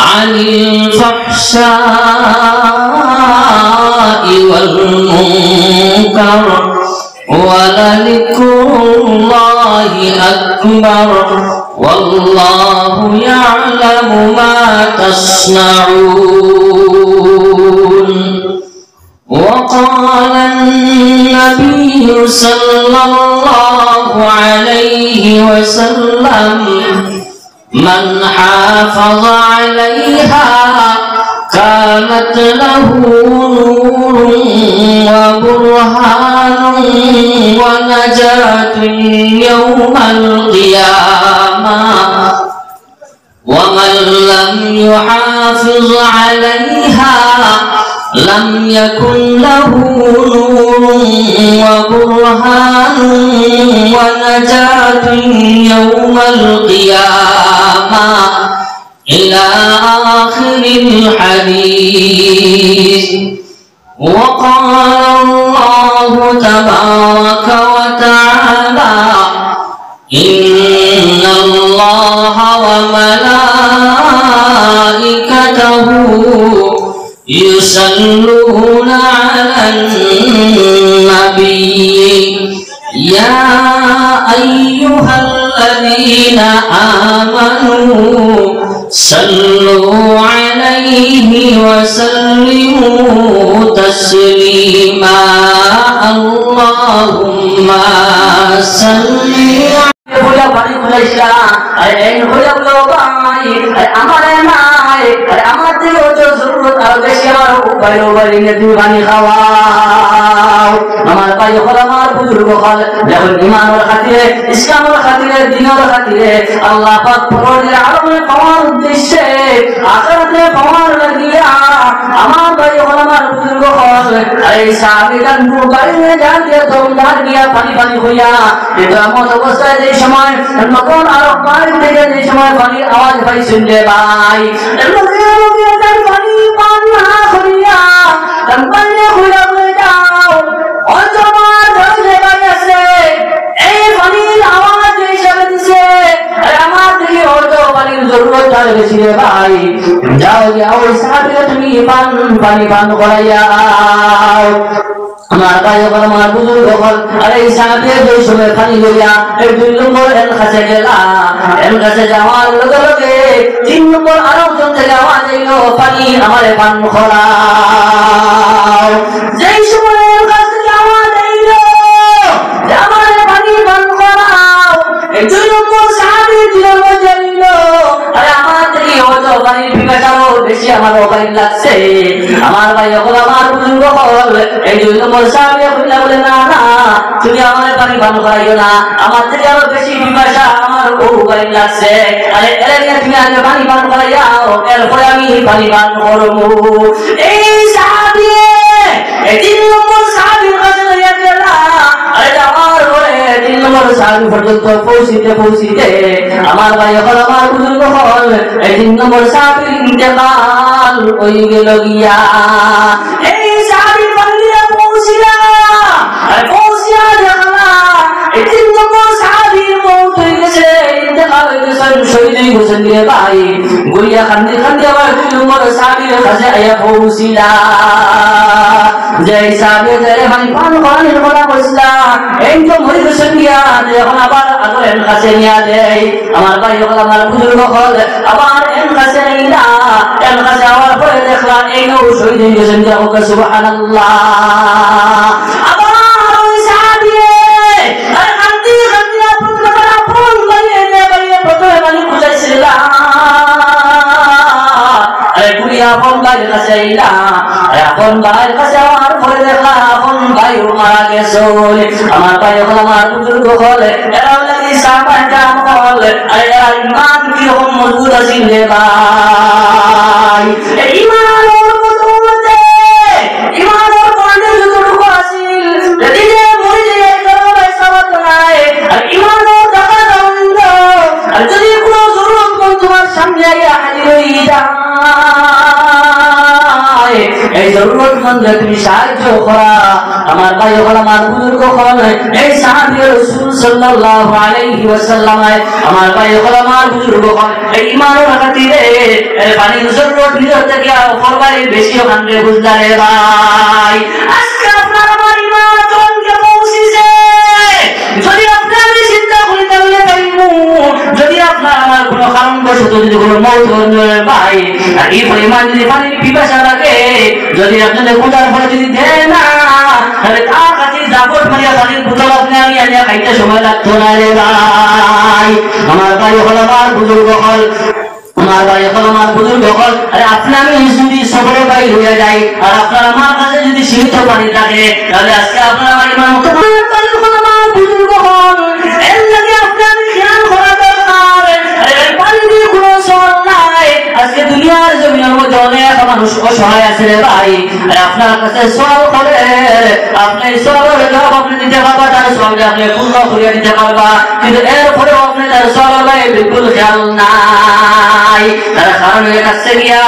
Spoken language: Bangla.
عن الفحشاء والمنكر ولذكر الله أكبر والله يعلم ما تصنعون. وقال النبي صلى الله عليه وسلم من حافظ عليها كانت له نور وبرهان ونجاة يوم القيامة ومن لم يحافظ عليها لم يكن له نور وبرهان ونجاة يوم القيامة إلى آخر الحديث. وقال الله تبارك وتعالى إن الله وملائكته يصلون على النبي يا أيها الذين آمنوا صلوا عليه وسلموا تسليما اللهم صل আমার ভাই হল আমার বুজুর্গ হল যখন ইমানের খাতিরে ইসলামের খাতিরে দ্বীনের খাতিরে আল্লাহ পাক পরদিন আলমে পাওয়ার উদ্দেশ্যে আখিরাতে পাওয়ার লাগিয়া আমার ভাই হল আমার বুজুর্গ হল এই সাহাবীগণ মুবাইনে জানিয়ে তোমরা গিয়া পানি পানি হইয়া এটা এমন অবস্থায় যে সময় নতুন আরব পানি থেকে যে সময় পানির আওয়াজ ভাই শুনতে ভাই পানি পানি না করিয়া পানি হইয়া যাও অন্তমার ধরে ভাই আছে এই পানির আওয়াজ হিসাবে দিছে আমার থেকে অত পানির জরুরত আর বেশি রে ভাই যাও যাও সাথে তুমি পানি পান করাইয়া আমার ভাই আমার বুজুর্গ হল আর এই সাথে দুই সময় পানি লইয়া এই 2 নম্বর এর কাছে গেলা এর কাছে যাওয়ার লগে লগে 3 নম্বর আরেকজন থেকে আওয়াজ এলো পানি আমারে পান করাও যেই সময় এর কাছে আওয়াজ এলো যে আমারে পানি পান করাও এই 2 নম্বর সাহাবী দিলের মধ্যে এলো আরে আমার থেকে অত পানি পিপাসাও বেশি আমার ওখানে লাগছে আমার ভাই আমার বুজুর্গ হল এই 2 নম্বর সাহাবী বলে না না তুমি আমারে পানি পান করাইও না আমার থেকে আরো বেশি পিপাসা আমার ওখানে লাগছে আরে এর নিয়ে তুমি আগে পানি পান করাইয়াও এরপরে আমি পানি পান করবো এই সাহাবী এই 3 নম্বর সাহাবীর কাছে লইয়া গেলা আরে আমার ঘরে 3 নম্বর সাহাবী পর্যন্ত পৌঁছিতে আমার ভাই আমার বুজুর্গ হল এই 3 নম্বর সাহাবীর ইন্তেকাল হয়ে গেল গিয়া এই সাহাবী পানিয়া পৌঁছিলা আর পৌঁছিয়া দেখলা এই 3 নম্বর সাহাবীর মওত হয়ে গেছে ইন্তেকাল হয়ে গেছে শহীদ হয়ে গেছেন রে ভাই গড়িয়া কান্দি কান্দি আবার 2 নম্বর সাহাবীর কাছে আয়া পৌঁছিলা যে সাহাবী যারে পানি পান করানোর কথা বলছিলা এই তো মরে গেছেন গিয়া যখন আবার আগের কাছে নিয়ে দেয় আমার ভাই আমার বুজুর্গ হল আবার এর কাছে নিলা এর কাছে আবার পরে দেখলা এই নৌ শহীদ হয়ে গেছেন গিয়া ওকে সুবহানাল্লাহ আবার ওই সাহাবী আর কান্দি কান্দি আপন বাইরে প্রথমে মানে বুঝাইছিলা আরে কুড়িয়া আপন বাইরের কাছে আইলা আপন ভাইয়ের কাছে আমার পরে দেখলা আপন ভাই মারা গেছে আমার ভাই আমার বুজুর্গ হলে এরা লাগি সাবান কাম হলে আরে এরা ইমান কি রকম মজবুত আছে রে ভাই এই ইমানের মধ্যে ইমানের পয়েন্টে যতটুকু আছে যদি যে মরে যায় কারো সাবাত নাই আর ইমানের টাকা দাও আর যদি কোনো জরুরত কোন তোমার সামনে আইয়া হাজির হয়ে যায় এই জরুরতমন্দ তুমি সাহায্য করা আমার ভাই আমার বুজুর্গ হল এই সাহাবী রাসূল সাল্লাল্লাহু আলাইহি ওয়াসাল্লাম আমার ভাই আমার বুজুর্গ হল এই ইমানের খাতিরে থেকে ফরবারি বেশি ওখানে বুঝদারে ভাই আজকে আপনার আমার ইমান চমকে পৌঁছেছে যদি আপনার আমি চিন্তা করি তাহলে যদি আপনার আমার কোনো কারণবশত যদি কোনো মৌত ভাই আর এই পরিমাণ যদি পানির পিপাসা লাগে যদি আপনাদের খোঁজার ফলে যদি দেয় না তাহলে তার কাছে জাবট মারিয়া পানির বোতল আপনি আমি আনিয়া খাইতে সময় লাগতো না রে ভাই আমার ভাই হল আমার বুজুর্গ হল আমার ভাই এখন আমার বুজুর্গ হল আরে আপনি আমি যদি সবরে ভাই হয়ে যাই আর আপনার আমার কাছে যদি সীমিত পানি থাকে তাহলে আজকে আপনার আমার ইমান মতো আমার বুজুর্গ হল এর লাগে আপনি আমি খেয়াল করা দরকার আরে পানি দিয়ে কোনো সল নাই আজকে দুনিয়ার জমিনের মধ্যে অনেক মানুষ অসহায় আছে রে ভাই আর আপনার কাছে সল করে আপনি সলের জবাব আপনি দিতে পারবা তার সলকে আপনি পূর্ণ করিয়া দিতে পারবা কিন্তু এরপরেও আপনি তার সলের ভাই বিলকুল খেয়াল নাই তার কারণ কাছে গিয়া